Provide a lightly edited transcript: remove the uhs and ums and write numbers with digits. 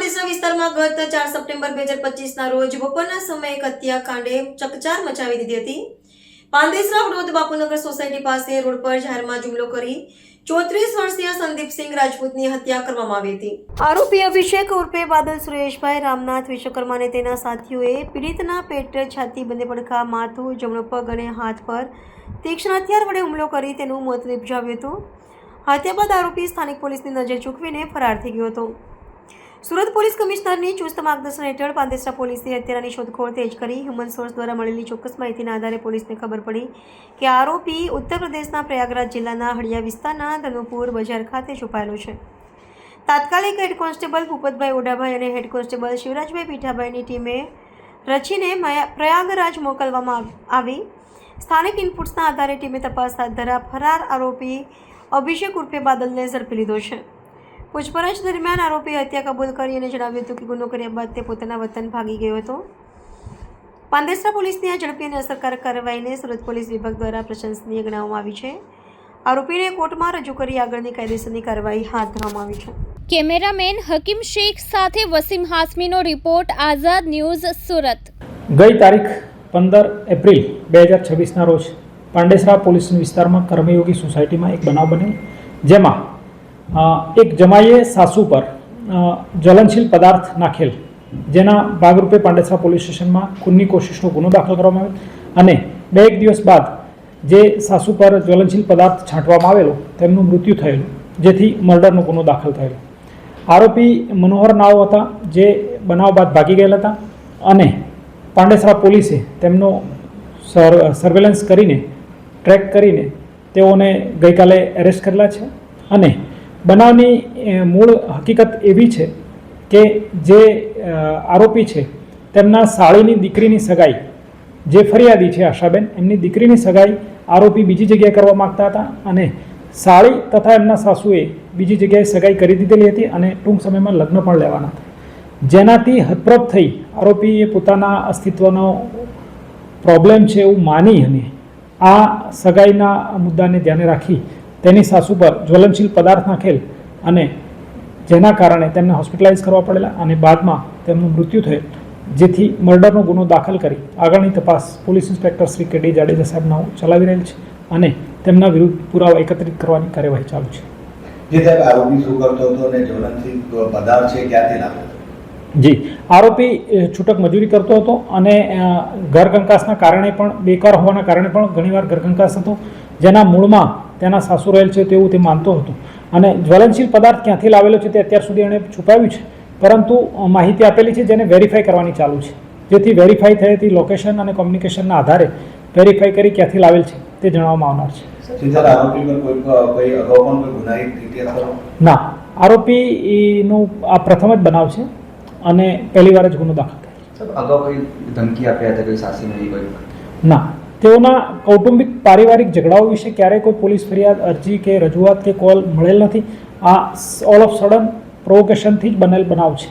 પોલીસના વિસ્તારમાં ગત 4 સપ્ટેમ્બર 2025ના રોજ બપોરના સમયે એક હત્યાકાંડે ચકચાર મચાવી દીધી હતી. પાંદેસરા હળવદ બાપુનગર સોસાયટી પાસે રોડ પર જાહેરમાં જુમલો કરી 34 વર્ષીય સંદીપસિંહ રાજપૂતની હત્યા કરવામાં આવી હતી. આરોપી અભિષેક ઉર્ફે બાદલ સુરેશભાઈ રામનાથ વિશ્વકર્મા અને તેના સાથીઓએ પીડિતના પેટ, છાતી, બંને પડખા, માથું, જમણો પગ અને હાથ પર તીક્ષ્ણ હથિયાર વડે હુમલો કરી તેનું મોત નિપજાવ્યું હતું. હત્યા બાદ આરોપી સ્થાનિક પોલીસની નજર ચૂકવીને ફરાર થઈ ગયો હતો. સુરત પોલીસ કમિશનરની ચુસ્ત માર્ગદર્શન હેઠળ પાંદેસરા પોલીસે હત્યારાની શોધખોળ તેજ કરી. હ્યુમન સોર્સ દ્વારા મળેલી ચોક્કસ માહિતીના આધારે પોલીસને ખબર પડી કે આરોપી ઉત્તર પ્રદેશના પ્રયાગરાજ જિલ્લાના હળિયા વિસ્તારના ધનુપુર બજાર ખાતે છુપાયેલો છે. તાત્કાલિક હેડ કોન્સ્ટેબલ ભૂપતભાઈ ઓઢાભાઈ અને હેડ કોન્સ્ટેબલ શિવરાજભાઈ પીઠાભાઈની ટીમે રચીને પ્રયાગરાજ મોકલવામાં આવી. સ્થાનિક ઇનપુટ્સના આધારે ટીમે તપાસ હાથ ધરા ફરાર આરોપી અભિષેક ઉર્ફે બાદલને ઝડપી લીધો છે. પૂછપરછ દરમિયાન આરોપીએ હત્યા કબૂલ કરી અને જણાવ્યું હતું કે ગુનો કર્યા બાદ તે પોતાના વતન ભાગી ગયો હતો. પાંદેસરા પોલીસની આ ઝડપી અને અસરકારક કાર્યવાહીને સુરત પોલીસ વિભાગ દ્વારા પ્રશંસનીય ગણાવવામાં આવી છે. આરોપીને કોર્ટમાં રજૂ કરી આગળની કાયદેસરની કાર્યવાહી હાથ ધરવામાં આવી છે. કેમેરામેન હકીમ શેખ સાથે વસીમ હાસમીનો રિપોર્ટ, આઝાદ ન્યૂઝ, સુરત. ગઈ તારીખ 15 એપ્રિલ 2026ના રોજ પાંડેસરા પોલીસ વિસ્તારમાં કર્મયોગી સોસાયટીમાં એક બનાવ બનેલ, જેમાં એક જમાઈએ સાસુ પર જ્વલનશીલ પદાર્થ નાખેલ, જેના ભાગરૂપે પાંડેસરા પોલીસ સ્ટેશનમાં ખૂનની કોશિશનો ગુનો દાખલ કરવામાં આવેલ અને 2 દિવસ બાદ જે સાસુ પર જ્વલનશીલ પદાર્થ છાંટવામાં આવેલો તેમનું મૃત્યુ થયેલું, જેથી મર્ડરનો ગુનો દાખલ થયેલો. આરોપી મનોહર નાઓ હતા, જે બનાવ બાદ ભાગી ગયેલા હતા અને પાંડેસરા પોલીસે તેમનો સર્વેલન્સ કરીને ટ્રેક કરીને તેઓને ગઈકાલે એરેસ્ટ કરેલા છે. અને બનાવની મૂળ હકીકત એવી છે કે જે આરોપી છે તેમના સાળીની દીકરીની સગાઈ, જે ફરિયાદી છે આશાબેન, એમની દીકરીની સગાઈ આરોપી બીજી જગ્યાએ કરવા માગતા હતા અને સાળી તથા એમના સાસુએ બીજી જગ્યાએ સગાઈ કરી દીધેલી હતી અને ટૂંક સમયમાં લગ્ન પણ લેવાના હતા. જેનાથી હતપ્રભ થઈ આરોપીએ પોતાના અસ્તિત્વનો પ્રોબ્લેમ છે એવું માની અને આ સગાઈના મુદ્દાને ધ્યાને રાખી તેની સાસુ પર જ્વલનશીલ પદાર્થ નાખેલ અને જેના કારણે તેમને હોસ્પિટલાઇઝ કરવા પડેલા અને બાદમાં તેમનું મૃત્યુ થયેલ, જેથી મર્ડરનો ગુનો દાખલ કરી આગળની તપાસ પોલીસ ઇન્સ્પેક્ટર શ્રી કે.ડી. જાડેજા સાહેબના ચલાવી રહેલ છે અને તેમના વિરુદ્ધ પુરાવા એકત્રિત કરવાની કાર્યવાહી ચાલુ છે. જે સાહેબ આરોપી શું કરતો હતો અને જ્વલનશીલ પદાર્થ છે ક્યાંથી લાવ્યો હતો? જી, આરોપી છૂટક મજૂરી કરતો હતો અને ઘર કંકાસના કારણે પણ બેકાર હોવાના કારણે પણ ઘણીવાર ઘર કંકાસ હતો, જેના મૂળમાં તેના સાસુ રહેલ છે તેવું તે માનતો હતો અને જ્વલનશીલ પદાર્થ ક્યાંથી લાવેલો છે તે અત્યાર સુધી એણે છુપાવ્યું છે, પરંતુ માહિતી આપેલી છે જેને વેરીફાઈ કરવાની ચાલુ છે, જેથી વેરીફાઈ થયેલી લોકેશન અને કોમ્યુનિકેશનના આધારે વેરીફાઈ કરી ક્યાંથી લાવેલ છે તે જણાવવામાં આવનાર છે. ના, આરોપીનું આ પ્રથમ જ બનાવ છે અને પહેલી વાર જ ગુનો દાખલ થયો. ના, તેઓના કૌટુંબિક પારિવારિક ઝઘડાઓ વિશે ક્યારેય કોઈ પોલીસ ફરિયાદ, અરજી કે રજૂઆત કે કોલ મળેલ નથી. આ ઓલ ઓફ સડન પ્રોવોકેશનથી જ બનેલ બનાવ છે.